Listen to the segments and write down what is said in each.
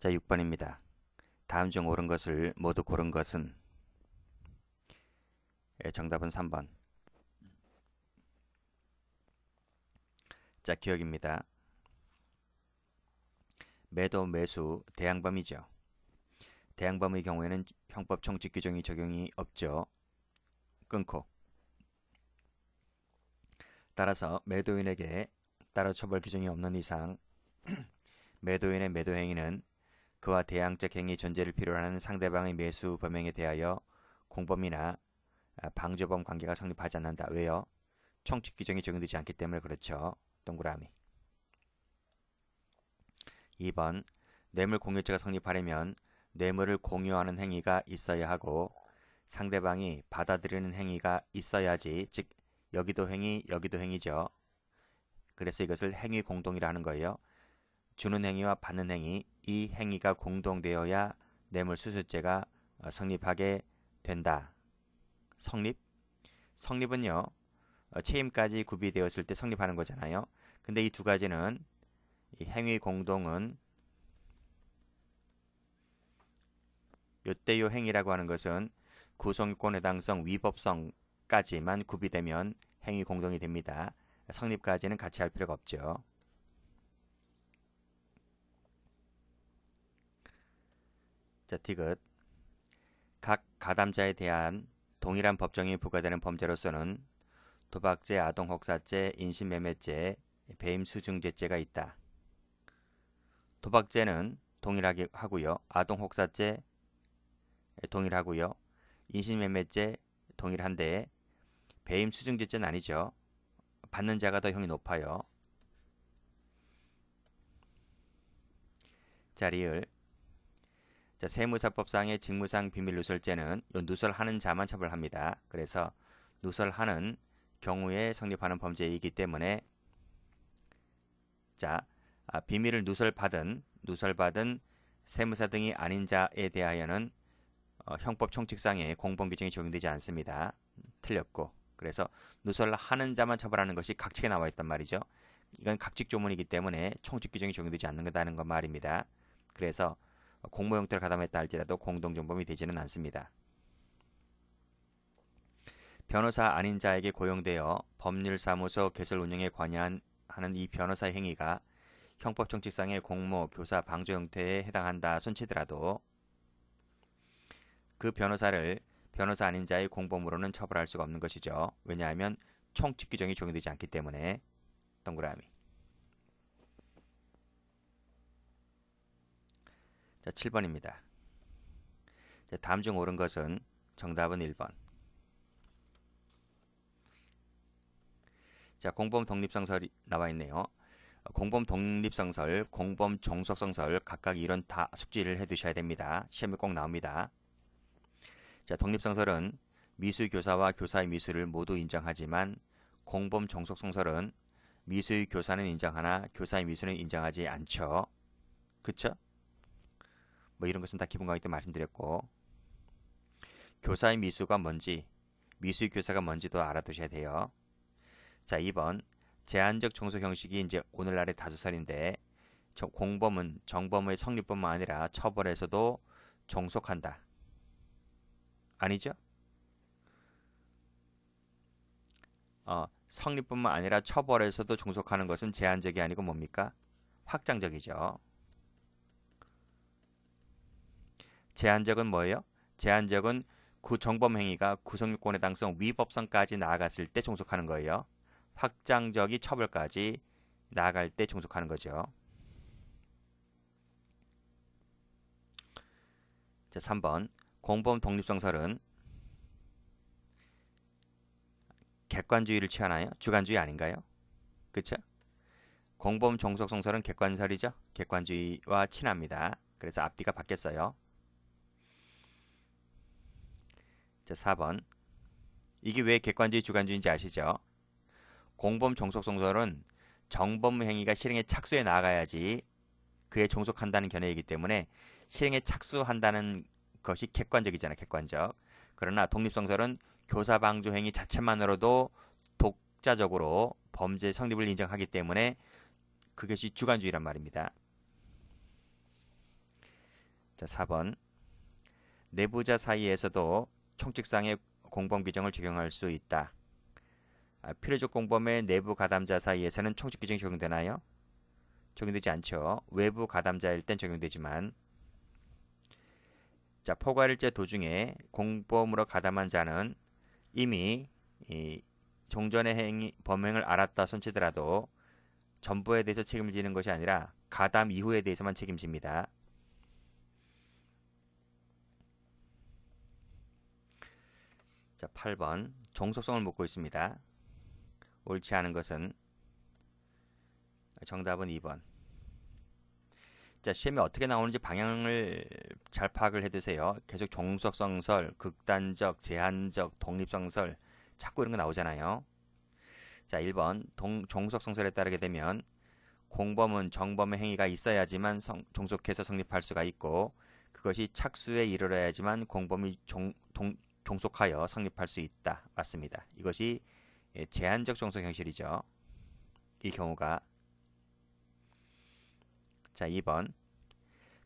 자, 6번입니다. 다음 중 옳은 것을 모두 고른 것은? 정답은 3번. 자, 기억입니다. 매도, 매수, 대항범이죠. 대항범의 경우에는 형법 총칙 규정이 적용이 없죠. 끊고. 따라서 매도인에게 따로 처벌 규정이 없는 이상 매도인의 매도 행위는 그와 대항적 행위 존재를 필요로 하는 상대방의 매수 범행에 대하여 공범이나 방조범 관계가 성립하지 않는다. 왜요? 총칙 규정이 적용되지 않기 때문에 그렇죠. 동그라미. 2번 뇌물 공유죄가 성립하려면 뇌물을 공유하는 행위가 있어야 하고 상대방이 받아들이는 행위가 있어야지. 즉 여기도 행위, 여기도 행위죠. 그래서 이것을 행위 공동이라 하는 거예요. 주는 행위와 받는 행위, 이 행위가 공동되어야 뇌물 수수죄가 성립하게 된다. 성립? 성립은요, 채임까지 구비되었을 때 성립하는 거잖아요. 근데 이 두 가지는, 이 행위 공동은 요때 요 행위라고 하는 것은 구성권 해당성, 위법성까지만 구비되면 행위 공동이 됩니다. 성립까지는 같이 할 필요가 없죠. 자, 디귿. 각 가담자에 대한 동일한 법정이 부과되는 범죄로서는 도박죄, 아동혹사죄, 인신매매죄, 배임수증죄죄가 있다. 도박죄는 동일하게 하고요. 아동혹사죄 동일하고요. 인신매매죄 동일한데 배임수증죄죄는 아니죠. 받는 자가 더 형이 높아요. 자, 리을. 자, 세무사법상의 직무상 비밀누설죄는 요 누설하는 자만 처벌합니다. 그래서 누설하는 경우에 성립하는 범죄이기 때문에 자, 비밀을 누설받은 세무사 등이 아닌 자에 대하여는 형법 총칙상의 공범 규정이 적용되지 않습니다. 틀렸고. 그래서 누설하는 자만 처벌하는 것이 각칙에 나와 있단 말이죠. 이건 각칙 조문이기 때문에 총칙 규정이 적용되지 않는다는 것 말입니다. 그래서 공모 형태를 가담했다 할지라도 공동정범이 되지는 않습니다. 변호사 아닌 자에게 고용되어 법률사무소 개설 운영에 관여하는 이 변호사의 행위가 형법 총칙상의 공모, 교사, 방조 형태에 해당한다 손치더라도 그 변호사를 변호사 아닌 자의 공범으로는 처벌할 수가 없는 것이죠. 왜냐하면 총칙 규정이 적용되지 않기 때문에. 동그라미. 자, 7번입니다. 자, 다음 중 옳은 것은? 정답은 1번. 자, 공범 독립성설이 나와 있네요. 공범 독립성설, 공범 종속성설 각각 이런 다 숙지를 해 두셔야 됩니다. 시험에 꼭 나옵니다. 자, 독립성설은 미수교사와 교사의 미수를 모두 인정하지만 공범 종속성설은 미수의 교사는 인정하나 교사의 미수는 인정하지 않죠. 그쵸? 뭐 이런 것은 다 기본 강의 때 말씀드렸고, 교사의 미수가 뭔지, 미수의 교사가 뭔지도 알아두셔야 돼요. 자, 2번. 제한적 종속 형식이 이제 오늘날의 다수설인데, 공범은 정범의 성립뿐만 아니라 처벌에서도 종속한다. 아니죠? 성립뿐만 아니라 처벌에서도 종속하는 것은 제한적이 아니고 뭡니까? 확장적이죠. 제한적은 뭐예요? 제한적은 정범 행위가 구성요건의 당성 위법성까지 나아갔을 때 종속하는 거예요. 확장적이 처벌까지 나아갈 때 종속하는 거죠. 자, 3번. 공범 독립성설은 객관주의를 취하나요? 주관주의 아닌가요? 그쵸? 공범 종속성설은 객관설이죠. 객관주의와 친합니다. 그래서 앞뒤가 바뀌었어요. 자, 4번. 이게 왜 객관주의, 주관주의인지 아시죠? 공범 종속성설은 정범 행위가 실행에 착수해 나가야지 그에 종속한다는 견해이기 때문에 실행에 착수한다는 것이 객관적이잖아요. 객관적. 그러나 독립성설은 교사 방조 행위 자체만으로도 독자적으로 범죄 성립을 인정하기 때문에 그것이 주관주의란 말입니다. 자, 4번. 내부자 사이에서도 총칙상의 공범 규정을 적용할 수 있다. 필요적 공범의 내부 가담자 사이에서는 총칙 규정이 적용되나요? 적용되지 않죠. 외부 가담자일 땐 적용되지만. 자, 포괄일제 도중에 공범으로 가담한 자는 이미 이 종전의 범행을 알았다 손치더라도 전부에 대해서 책임을 지는 것이 아니라 가담 이후에 대해서만 책임집니다. 자, 8번. 종속성을 묻고 있습니다. 옳지 않은 것은 정답은 2번. 자, 시험에 어떻게 나오는지 방향을 잘 파악을 해두세요. 계속 종속성설, 극단적, 제한적, 독립성설 자꾸 이런 거 나오잖아요. 자, 1번. 종속성설에 따르게 되면 공범은 정범의 행위가 있어야지만 종속해서 성립할 수가 있고 그것이 착수에 이르러야지만 공범이 종속하여 성립할 수 있다. 맞습니다. 이것이 제한적 종속 형식이죠. 이 경우가. 자, 2번.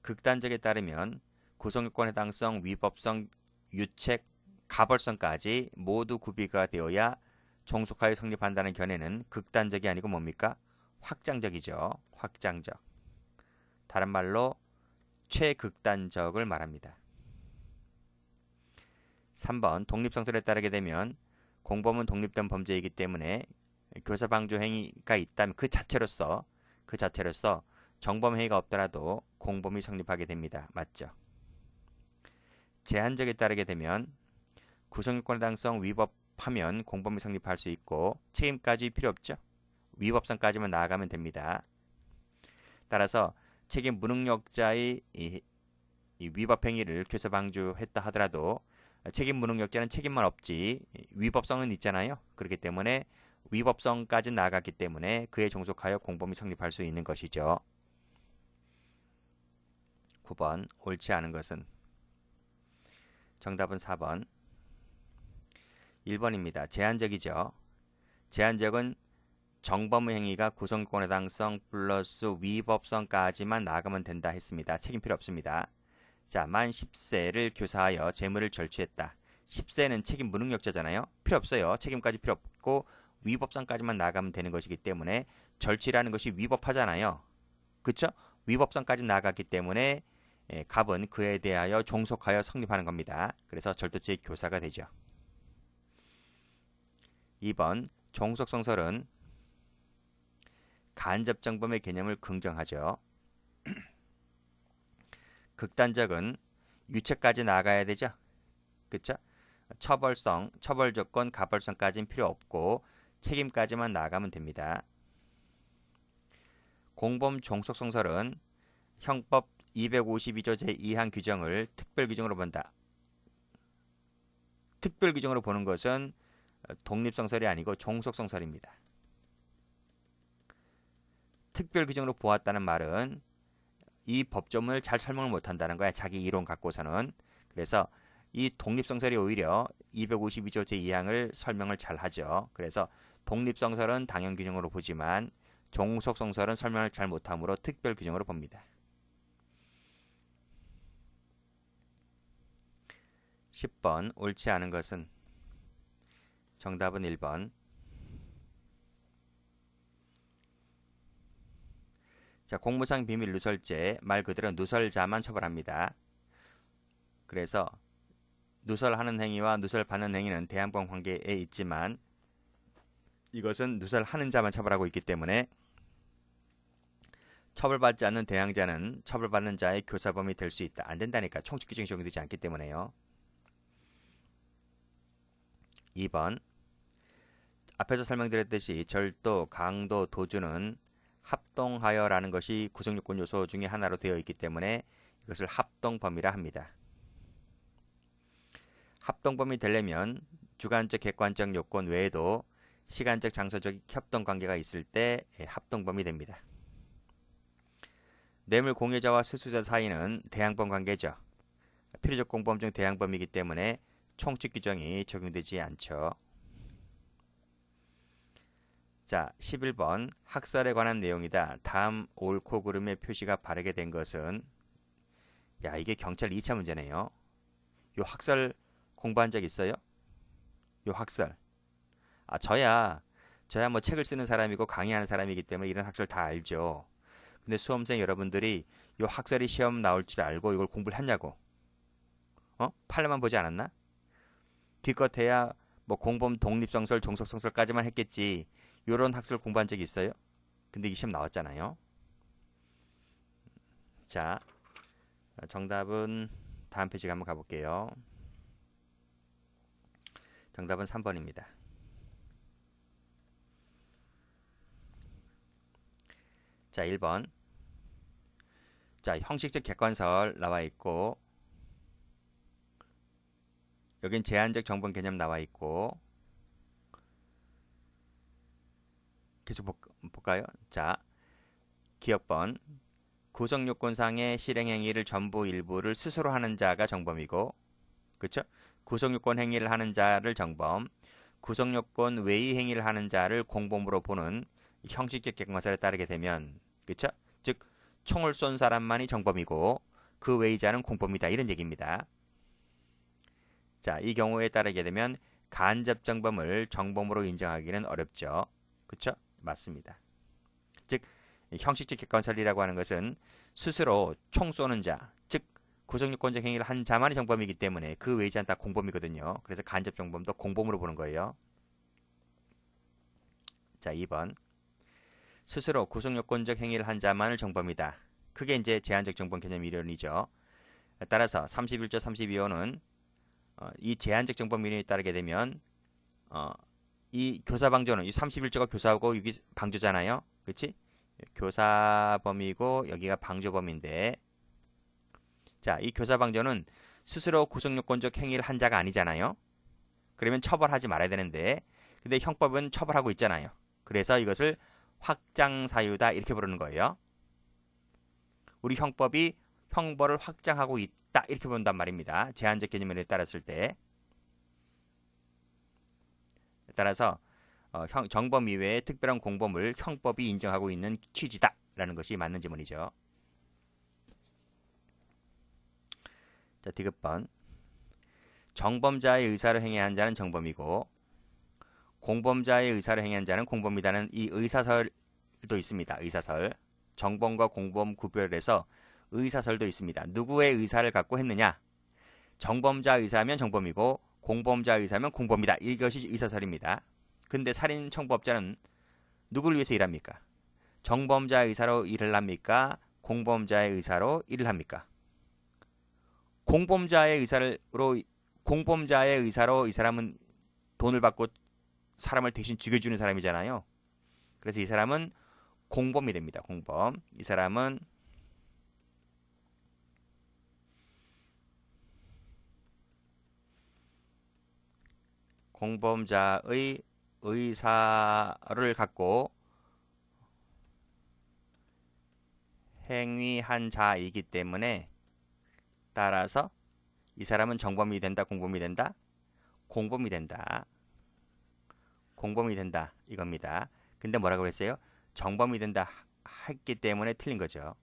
극단적에 따르면 구성요건 해당성, 위법성, 유책, 가벌성까지 모두 구비가 되어야 종속하여 성립한다는 견해는 극단적이 아니고 뭡니까? 확장적이죠. 확장적. 다른 말로 최극단적을 말합니다. 3번. 독립성설에 따르게 되면 공범은 독립된 범죄이기 때문에 교사방조 행위가 있다면 그 자체로서 정범 행위가 없더라도 공범이 성립하게 됩니다. 맞죠? 제한적에 따르게 되면 구성요건 해당성 위법하면 공범이 성립할 수 있고 책임까지 필요 없죠. 위법성까지만 나아가면 됩니다. 따라서 책임 무능력자의 이 위법 행위를 교사방조했다 하더라도 책임 무능력자는 책임만 없지 위법성은 있잖아요. 그렇기 때문에 위법성까지 나아갔기 때문에 그에 종속하여 공범이 성립할 수 있는 것이죠. 9번. 옳지 않은 것은 정답은 4번. 1번입니다. 제한적이죠. 제한적은 정범의 행위가 구성요건 해당성 플러스 위법성까지만 나아가면 된다 했습니다. 책임 필요 없습니다. 자, 만 10세를 교사하여 재물을 절취했다. 10세는 책임 무능력자잖아요. 필요 없어요. 책임까지 필요 없고 위법성까지만 나가면 되는 것이기 때문에 절취라는 것이 위법하잖아요. 그쵸? 위법성까지 나갔기 때문에 갑은 그에 대하여 종속하여 성립하는 겁니다. 그래서 절도죄의 교사가 되죠. 2번. 종속성설은 간접정범의 개념을 긍정하죠. 극단적은 유책까지 나가야 되죠. 그쵸? 처벌성, 처벌조건, 가벌성까지는 필요 없고 책임까지만 나가면 됩니다. 공범 종속성설은 형법 252조 제2항 규정을 특별규정으로 본다. 특별규정으로 보는 것은 독립성설이 아니고 종속성설입니다. 특별규정으로 보았다는 말은 이 법조문을 잘 설명을 못한다는 거야. 자기 이론 갖고서는. 그래서 이 독립성설이 오히려 252조 제2항을 설명을 잘 하죠. 그래서 독립성설은 당연규정으로 보지만 종속성설은 설명을 잘 못하므로 특별규정으로 봅니다. 10번. 옳지 않은 것은 정답은 1번. 자, 공무상 비밀 누설죄 말 그대로 누설자만 처벌합니다. 그래서 누설하는 행위와 누설받는 행위는 대항법 관계에 있지만 이것은 누설하는 자만 처벌하고 있기 때문에 처벌받지 않는 대항자는 처벌받는 자의 교사범이 될 수 있다. 안 된다니까. 총칙 규정이 적용되지 않기 때문에요. 2번. 앞에서 설명드렸듯이 절도, 강도, 도주는 합동하여라는 것이 구성요건 요소 중에 하나로 되어 있기 때문에 이것을 합동범위라 합니다. 합동범위 되려면 주관적, 객관적 요건 외에도 시간적, 장소적 협동관계가 있을 때 합동범위 됩니다. 뇌물 공여자와 수수자 사이는 대항범 관계죠. 필요적 공범 중 대항범이기 때문에 총칙 규정이 적용되지 않죠. 자, 11번. 학설에 관한 내용이다. 다음 옳고 그름의 표시가 바르게 된 것은 야, 이게 경찰 2차 문제네요. 요 학설 공부한 적 있어요? 요 학설. 아, 저야 뭐 책을 쓰는 사람이고 강의하는 사람이기 때문에 이런 학설 다 알죠. 근데 수험생 여러분들이 요 학설이 시험 나올 줄 알고 이걸 공부를 했냐고. 판례만 보지 않았나? 기껏해야 뭐 공범 독립성설, 종속성설까지만 했겠지. 요런 학설 공부한 적이 있어요? 근데 이 시험 나왔잖아요. 자, 정답은 다음 페이지 한번 가볼게요. 정답은 3번입니다. 자, 1번. 자, 형식적 객관설 나와 있고, 여긴 제한적 정본 개념 나와 있고, 계속 볼까요? 자, 기억번. 구성요건상의 실행행위를 전부 일부를 스스로 하는 자가 정범이고, 그쵸? 구성요건 행위를 하는 자를 정범, 구성요건 외의 행위를 하는 자를 공범으로 보는 형식적 객관설에 따르게 되면, 그쵸? 즉, 총을 쏜 사람만이 정범이고, 그 외의 자는 공범이다. 이런 얘기입니다. 자, 이 경우에 따르게 되면 간접 정범을 정범으로 인정하기는 어렵죠. 그쵸? 맞습니다. 즉, 형식적 객관설이라고 하는 것은 스스로 총 쏘는 자, 즉 구성요건적 행위를 한 자만이 정범이기 때문에 그 외의 자는 다 공범이거든요. 그래서 간접 정범도 공범으로 보는 거예요. 자, 2번. 스스로 구성요건적 행위를 한 자만을 정범이다. 그게 이제 제한적 정범 개념 이론이죠. 따라서 31조 32호는 이 제한적 정범 이론에 따르게 되면 이 교사방조는 이 31조가 교사고 여기 방조잖아요. 그치? 교사범이고 여기가 방조범인데, 자, 이 교사방조는 스스로 구성요건적 행위를 한 자가 아니잖아요. 그러면 처벌하지 말아야 되는데, 근데 형법은 처벌하고 있잖아요. 그래서 이것을 확장사유다 이렇게 부르는 거예요. 우리 형법이 형벌을 확장하고 있다 이렇게 본단 말입니다. 제한적 개념에 따랐을 때. 따라서 정범 이외의 특별한 공범을 형법이 인정하고 있는 취지다라는 것이 맞는 지문이죠. 자, 디귿번. 정범자의 의사로 행위한 자는 정범이고 공범자의 의사로 행위한 자는 공범이다는 이 의사설도 있습니다. 의사설. 정범과 공범 구별해서 의사설도 있습니다. 누구의 의사를 갖고 했느냐? 정범자 의사면 정범이고 공범자 의사면 공범이다. 이것이 의사설입니다. 근데 살인 청부업자는 누구를 위해서 일합니까? 정범자 의사로 일을 합니까? 공범자의 의사로 일을 합니까? 공범자의 의사로 이 사람은 돈을 받고 사람을 대신 죽여주는 사람이잖아요. 그래서 이 사람은 공범이 됩니다. 공범. 이 사람은 공범자의 의사를 갖고 행위한 자이기 때문에 따라서 이 사람은 정범이 된다, 공범이 된다? 공범이 된다. 공범이 된다. 이겁니다. 근데 뭐라고 그랬어요? 정범이 된다 했기 때문에 틀린 거죠.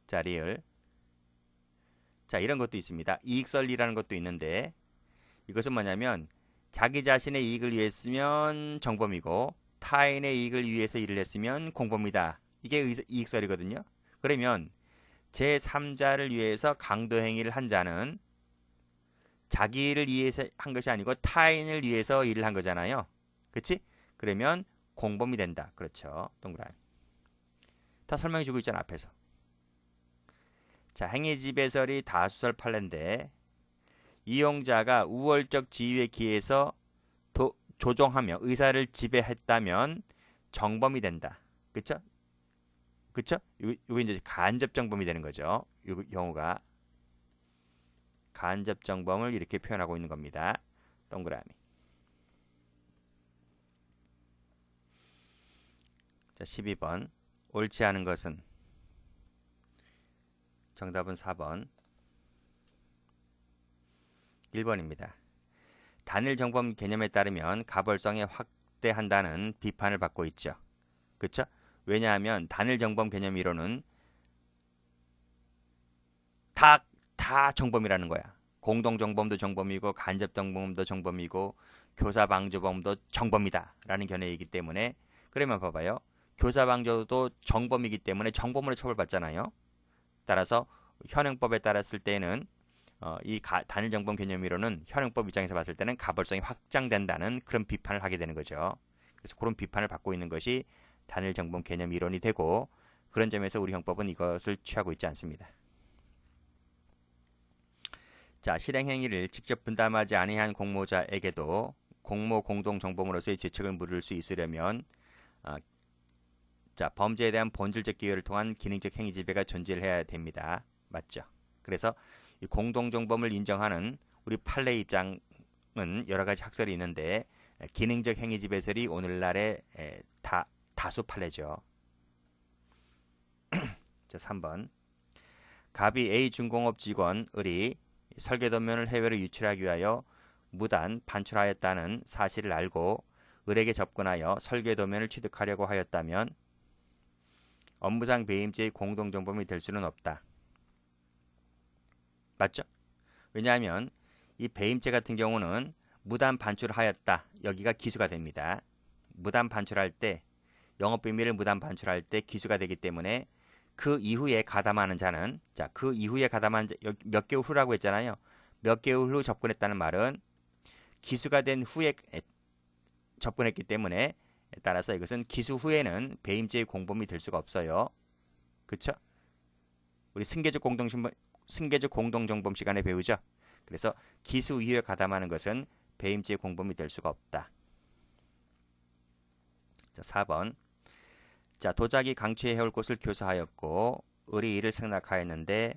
자, 리을. 자, 이런 것도 있습니다. 이익설리라는 것도 있는데 이것은 뭐냐면 자기 자신의 이익을 위해 쓰면 정범이고 타인의 이익을 위해서 일을 했으면 공범이다. 이게 이익설이거든요. 그러면 제3자를 위해서 강도행위를 한 자는 자기를 위해서 한 것이 아니고 타인을 위해서 일을 한 거잖아요. 그치? 그러면 공범이 된다. 그렇죠. 동그라미. 다 설명해 주고 있잖아, 앞에서. 자, 행위지배설이 다수설 판례인데 이용자가 우월적 지위에 기해서 조종하며 의사를 지배했다면 정범이 된다. 그쵸? 그쵸? 이거 이제 간접 정범이 되는 거죠. 이 경우가 간접 정범을 이렇게 표현하고 있는 겁니다. 동그라미. 자, 12번. 옳지 않은 것은 정답은 4번. 1번입니다. 단일 정범 개념에 따르면 가벌성에 확대한다는 비판을 받고 있죠. 그쵸? 왜냐하면 단일 정범 개념 이론은 다 정범이라는 거야. 공동 정범도 정범이고 간접 정범도 정범이고 교사 방조범도 정범이다 라는 견해이기 때문에, 그러면 봐봐요. 교사 방조도 정범이기 때문에 정범으로 처벌받잖아요. 따라서 현행법에 따랐을 때는 이 단일 정범 개념 이론은 현행법 입장에서 봤을 때는 가벌성이 확장된다는 그런 비판을 하게 되는 거죠. 그래서 그런 비판을 받고 있는 것이 단일 정범 개념 이론이 되고, 그런 점에서 우리 형법은 이것을 취하고 있지 않습니다. 자, 실행행위를 직접 분담하지 아니한 공모자에게도 공모 공동 정범으로서의 죄책을 물을 수 있으려면 자, 범죄에 대한 본질적 기여를 통한 기능적 행위 지배가 존재를 해야 됩니다. 맞죠? 그래서 이 공동 정범을 인정하는 우리 판례 입장은 여러 가지 학설이 있는데, 기능적 행위 지배설이 오늘날의 다수 판례죠. 자, 3번. 갑이 A 중공업 직원 을이 설계도면을 해외로 유출하기 위하여 무단 반출하였다는 사실을 알고 을에게 접근하여 설계도면을 취득하려고 하였다면 업무상 배임죄의 공동정범이 될 수는 없다. 맞죠? 왜냐하면 이 배임죄 같은 경우는 무단 반출하였다. 여기가 기수가 됩니다. 무단 반출할 때, 영업비밀을 무단 반출할 때 기수가 되기 때문에 그 이후에 가담하는 자는, 자, 그 이후에 가담한 자, 몇 개월 후라고 했잖아요. 몇 개월 후 접근했다는 말은 기수가 된 후에 접근했기 때문에, 따라서 이것은 기수 후에는 배임죄의 공범이 될 수가 없어요. 그쵸? 우리 승계적 공동정범 시간에 배우죠. 그래서 기수 이후에 가담하는 것은 배임죄의 공범이 될 수가 없다. 자, 4번. 자, 도자기 강취해올 곳을 교사하였고 을이 이를 승낙하였는데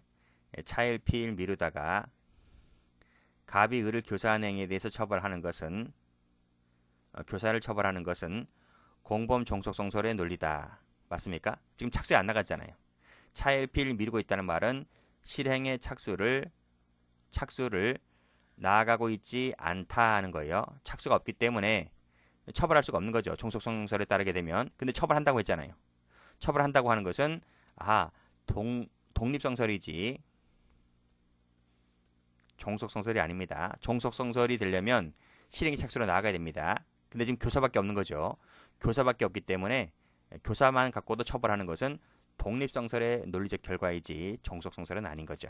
차일 피일 미루다가 갑이 을을 교사한 행위에 대해서 처벌하는 것은 교사를 처벌하는 것은 공범 종속성설의 논리다. 맞습니까? 지금 착수에 안 나갔잖아요. 차일 피일 미루고 있다는 말은 실행의 착수를 나아가고 있지 않다 하는 거예요. 착수가 없기 때문에 처벌할 수가 없는 거죠. 종속성설에 따르게 되면. 근데 처벌한다고 했잖아요. 처벌한다고 하는 것은 독립성설이지 종속성설이 아닙니다. 종속성설이 되려면 실행의 착수로 나아가야 됩니다. 근데 지금 교사밖에 없는 거죠. 교사밖에 없기 때문에 교사만 갖고도 처벌하는 것은 독립성설의 논리적 결과이지 종속성설은 아닌 거죠.